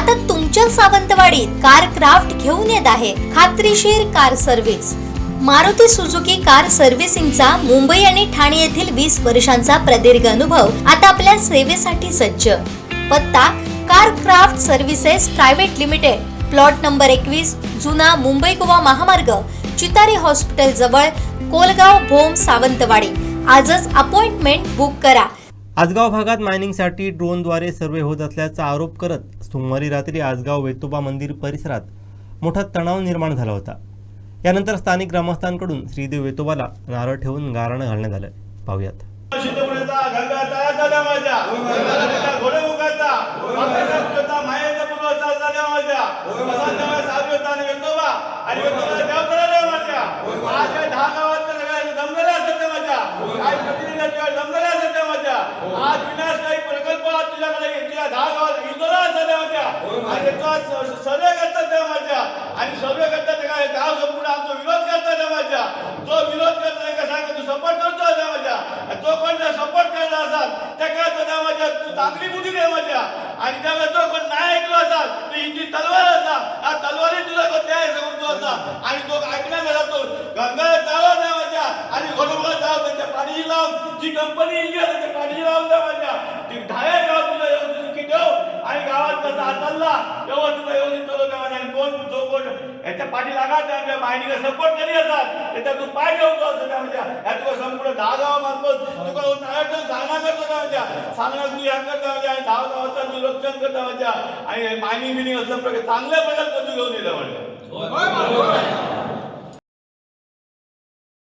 आता तुमच्या सावंतवाडीत car craft घेऊन येत आहे खात्रीशीर car service. Maruti Suzuki car सर्व्हिसिंगचा मुंबई आणि ठाणे येथील 20 वर्षांचा प्रदीर्घ अनुभव आता आपल्या सेवेसाठी सज्ज। पत्ता car craft services private limited, plot number 21, जुना मुंबई गोवा महामार्ग, चितारी हॉस्पिटल जवळ, कोलगाव भोम, सावंतवाडी। आजच अपॉइंटमेंट बुक करा। आजगाव भागात मायनिंगसाठी ड्रोनद्वारे सर्वे होत असल्याचा आरोप करत सोमवारी रात्री आजगाव वेतोबा मंदिर परिसरात मोठा तणाव निर्माण झाला होता। यानंतर स्थानिक ग्रामस्थांकडून श्रीदेव वेतोबाला नारळ ठेवून गाराणं घालण्यात आलं। पाहूयात। आज विनाशकारी प्रकल्प तुझ्याकडे घेतला 10 गावात इंदोरा सध्या आणि तो सर्वे करतात त्या माझ्या आणि सर्वे करतात काय गाव संपूर्ण आमचा विरोध करतात त्या माझ्या जो विरोध करतो का सांग तू सपोर्ट करतो त्या माझ्या तो कोण सपोर्ट करणार असाल त्या काय तो त्या माझ्या तू चांगली बुद्धी दे माझ्या आणि त्यामुळे तो कोण नाही ऐकलो असाल तर हिची तलवार असा आ तलवारी तुला कोण द्याय समजतो असा आणि तो ऐकण्यात जातो गंगा जावा त्या माझ्या आणि घोडबळा जाव त्याच्या पाणी लावून जी कंपनी इंडिया त्याच्या पाणी लावून त्या माझ्या ती ढाया गाव तुला व्यवस्थित ठेव आणि गावात कसा हाताळला व्यवस्थित चालू त्या माझ्या आणि कोण जो कोण याच्या पाठी लागा त्या मायनीला सपोर्ट करी असतात त्याच्या तू पाय ठेवतो असं त्या माझ्या या तुला संपूर्ण 10 गावामार्फत तुका सांगणार करतो त्या माझ्या सांगणार तू या करता माझ्या आणि 10 गावाचा निरीक्षण करता माझ्या आणि मायनिंग बिनिंग असल्या प्रकारे चांगल्या प्रकारे तू घेऊन येतं म्हणजे